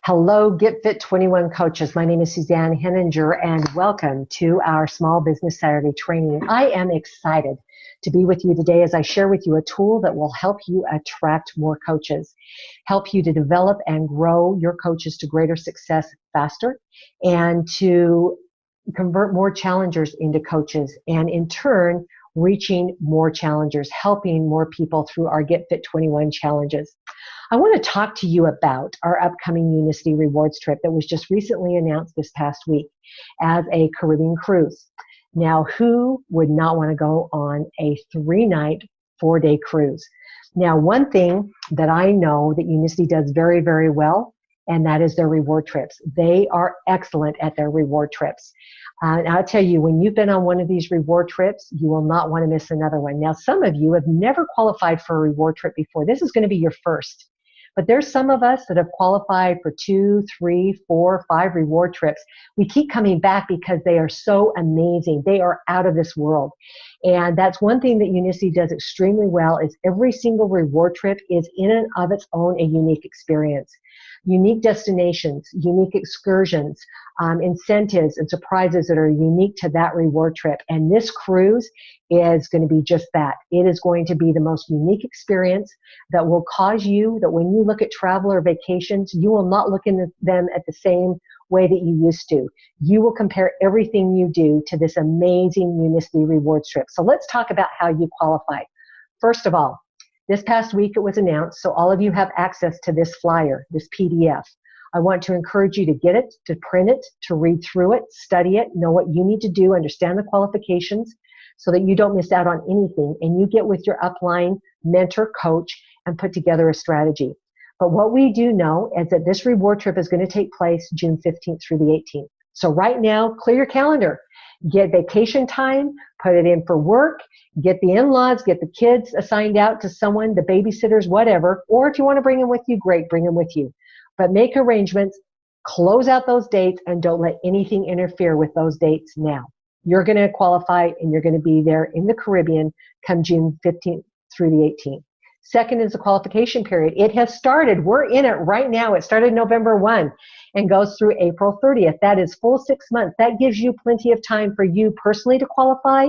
Hello, Get Fit 21 coaches. My name is Suzanne Henninger, and welcome to our Small Business Saturday training. I am excited to be with you today as I share with you a tool that will help you attract more coaches, help you to develop and grow your coaches to greater success faster, and to convert more challengers into coaches, and in turn, reaching more challengers, helping more people through our Get Fit 21 challenges. I want to talk to you about our upcoming Unicity Rewards trip that was just recently announced this past week as a Caribbean cruise. Now, who would not want to go on a 3-night, 4-day cruise? Now, one thing that I know that Unicity does very, very well, and that is their reward trips. They are excellent at their reward trips. And I'll tell you, when you've been on one of these reward trips, you will not want to miss another one. Now, some of you have never qualified for a reward trip before. This is going to be your first. But there's some of us that have qualified for 2, 3, 4, 5 reward trips. We keep coming back because they are so amazing. They are out of this world. And that's one thing that Unicity does extremely well is every single reward trip is in and of its own a unique experience. Unique destinations, unique excursions, incentives and surprises that are unique to that reward trip. And this cruise is going to be just that. It is going to be the most unique experience that will cause you that when you look at travel or vacations, you will not look at them at the same way that you used to. You will compare everything you do to this amazing Unicity Rewards trip. So let's talk about how you qualify. First of all, this past week it was announced, so all of you have access to this flyer, this PDF. I want to encourage you to get it, to print it, to read through it, study it, know what you need to do, understand the qualifications so that you don't miss out on anything and you get with your upline mentor, coach, and put together a strategy. But what we do know is that this reward trip is going to take place June 15th through the 18th. So right now, clear your calendar. Get vacation time, put it in for work, get the in-laws, get the kids assigned out to someone, the babysitters, whatever. Or if you want to bring them with you, great, bring them with you. But make arrangements, close out those dates, and don't let anything interfere with those dates now. You're going to qualify and you're going to be there in the Caribbean come June 15th through the 18th. Second is the qualification period. It has started. We're in it right now. It started November 1 and goes through April 30th. That is full 6 months. That gives you plenty of time for you personally to qualify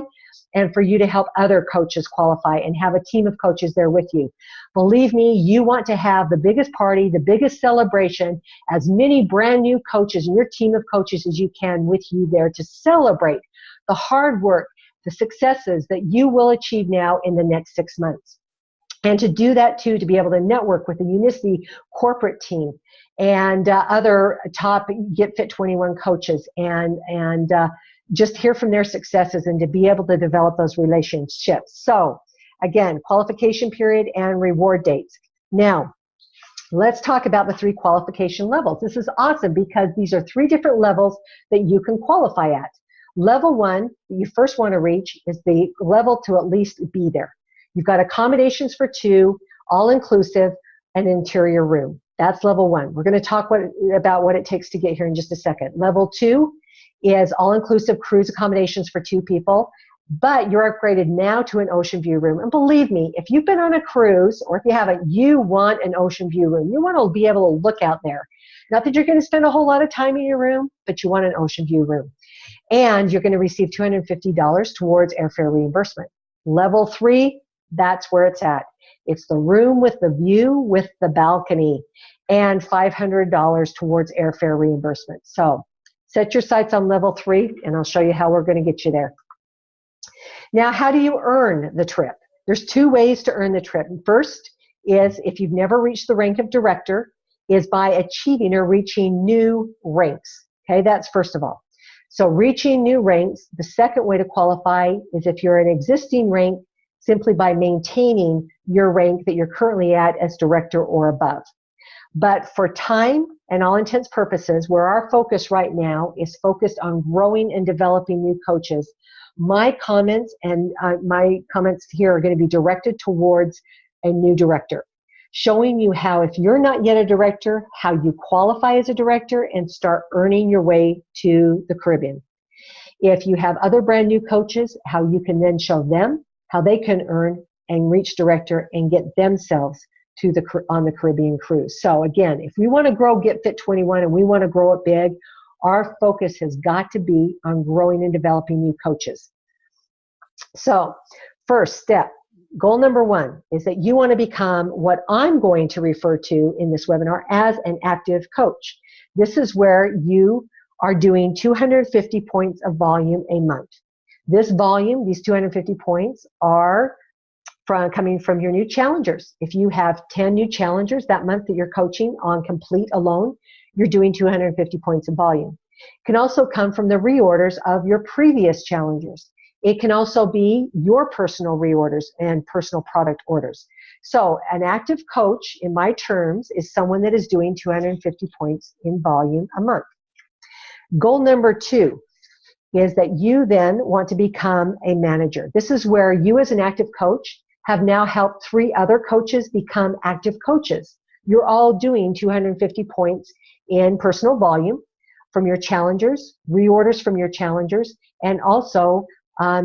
and for you to help other coaches qualify and have a team of coaches there with you. Believe me, you want to have the biggest party, the biggest celebration, as many brand new coaches and your team of coaches as you can with you there to celebrate the hard work, the successes that you will achieve now in the next 6 months. And to do that too, to be able to network with the Unicity corporate team and other top Get Fit 21 coaches and just hear from their successes and to be able to develop those relationships. So again, qualification period and reward dates. Now, let's talk about the 3 qualification levels. This is awesome because these are 3 different levels that you can qualify at. Level 1 that you first want to reach is the level to at least be there. You've got accommodations for 2, all-inclusive, an interior room. That's level 1. We're going to talk about what it takes to get here in just a second. Level 2 is all-inclusive cruise accommodations for 2 people, but you're upgraded now to an ocean view room. And believe me, if you've been on a cruise, or if you haven't, you want an ocean view room. You want to be able to look out there. Not that you're going to spend a whole lot of time in your room, but you want an ocean view room. And you're going to receive $250 towards airfare reimbursement. Level 3, that's where it's at. It's the room with the view with the balcony and $500 towards airfare reimbursement. So set your sights on level 3 and I'll show you how we're going to get you there. Now, how do you earn the trip? There's 2 ways to earn the trip. First is if you've never reached the rank of director is by achieving or reaching new ranks. Okay, that's first of all. So reaching new ranks, the second way to qualify is if you're an existing rank, simply by maintaining your rank that you're currently at as director or above. But for time and all intents purposes, where our focus right now is focused on growing and developing new coaches, my comments here are going to be directed towards a new director, showing you how, if you're not yet a director, how you qualify as a director and start earning your way to the Caribbean. If you have other brand new coaches, how you can then show them how they can earn and reach director and get themselves on the Caribbean cruise. So again, if we want to grow Get Fit 21 and we want to grow it big, our focus has got to be on growing and developing new coaches. So first step, goal number 1 is that you want to become what I'm going to refer to in this webinar as an active coach. This is where you are doing 250 points of volume a month. This volume, these 250 points, are coming from your new challengers. If you have 10 new challengers that month that you're coaching on complete alone, you're doing 250 points of volume. It can also come from the reorders of your previous challengers. It can also be your personal reorders and personal product orders. So an active coach, in my terms, is someone that is doing 250 points in volume a month. Goal number 2 is that you then want to become a manager. This is where you as an active coach have now helped 3 other coaches become active coaches. You're all doing 250 points in personal volume from your challengers, reorders from your challengers, and also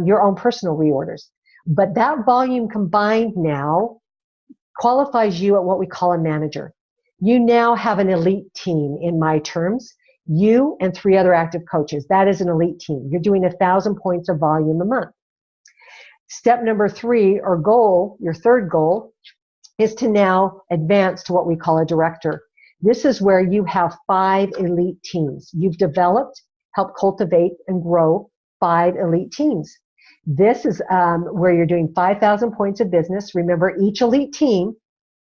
your own personal reorders. But that volume combined now qualifies you at what we call a manager. You now have an elite team in my terms. You and 3 other active coaches. That is an elite team. You're doing 1,000 points of volume a month. Step number 3, or goal, your third goal, is to now advance to what we call a director. This is where you have 5 elite teams. You've developed, helped cultivate, and grow 5 elite teams. This is where you're doing 5,000 points of business. Remember, each elite team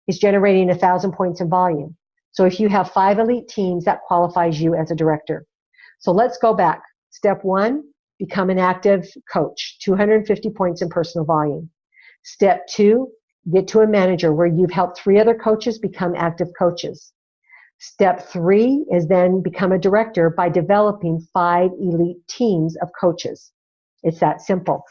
is generating 1,000 points in volume. So if you have 5 elite teams, that qualifies you as a director. So let's go back. Step 1, become an active coach, 250 points in personal volume. Step 2, get to a manager where you've helped 3 other coaches become active coaches. Step 3 is then become a director by developing 5 elite teams of coaches. It's that simple.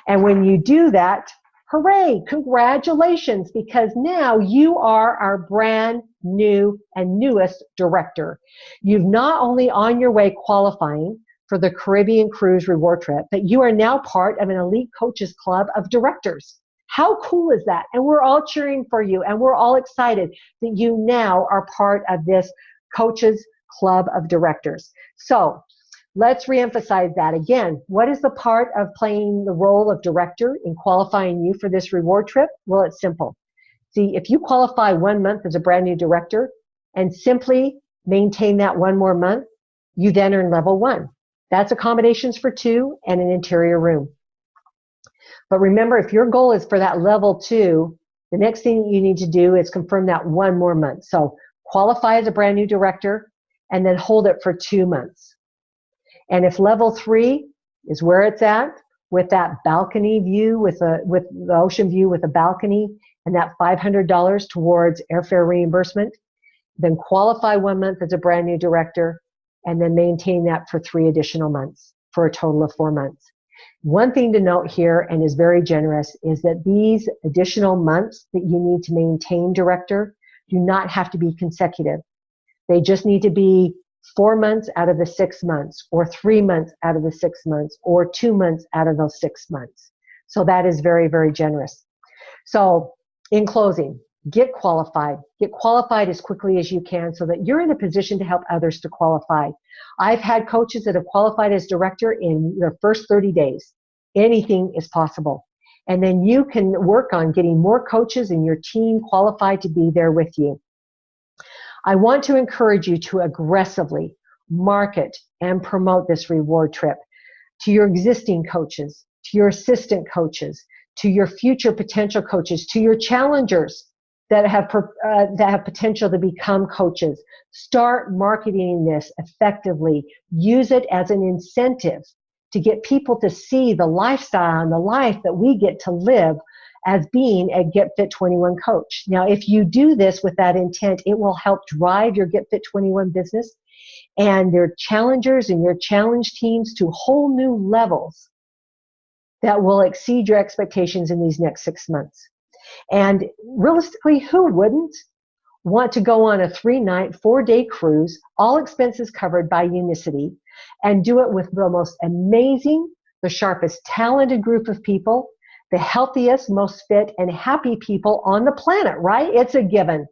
And when you do that, hooray, congratulations, because now you are our brand new and newest director. You've not only on your way qualifying for the Caribbean Cruise Reward Trip, but you are now part of an elite coaches club of directors. How cool is that? And we're all cheering for you, and we're all excited that you now are part of this coaches club of directors. So let's reemphasize that again. What is the part of playing the role of director in qualifying you for this reward trip? Well, it's simple. See, if you qualify 1 month as a brand new director and simply maintain that 1 more month, you then earn level 1. That's accommodations for 2 and an interior room. But remember, if your goal is for that level 2, the next thing you need to do is confirm that 1 more month. So qualify as a brand new director and then hold it for 2 months. And if level 3 is where it's at, with that balcony view, with the ocean view with a balcony and that $500 towards airfare reimbursement, then qualify 1 month as a brand new director and then maintain that for 3 additional months for a total of 4 months. One thing to note here, and is very generous, is that these additional months that you need to maintain director do not have to be consecutive. They just need to be 4 months out of the 6 months, or 3 months out of the 6 months, or 2 months out of those 6 months. So that is very, very generous. So in closing, get qualified. Get qualified as quickly as you can so that you're in a position to help others to qualify. I've had coaches that have qualified as director in their first 30 days. Anything is possible. And then you can work on getting more coaches in your team qualified to be there with you. I want to encourage you to aggressively market and promote this reward trip to your existing coaches, to your assistant coaches, to your future potential coaches, to your challengers that have potential to become coaches. Start marketing this effectively. Use it as an incentive to get people to see the lifestyle and the life that we get to live as being a Get Fit 21 coach. Now, if you do this with that intent, it will help drive your Get Fit 21 business and your challengers and your challenge teams to whole new levels that will exceed your expectations in these next 6 months. And realistically, who wouldn't want to go on a 3-night, 4-day cruise, all expenses covered by Unicity, and do it with the most amazing, the sharpest talented group of people the healthiest, most fit, and happy people on the planet, right? It's a given.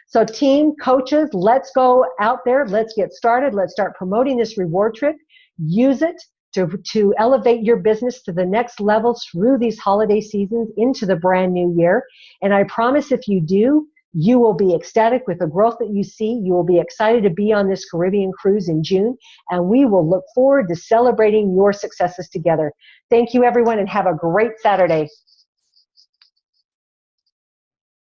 So team, coaches, let's go out there. Let's get started. Let's start promoting this reward trip. Use it to elevate your business to the next level through these holiday seasons into the brand new year. And I promise if you do, you will be ecstatic with the growth that you see. You will be excited to be on this Caribbean cruise in June, and we will look forward to celebrating your successes together. Thank you, everyone, and have a great Saturday.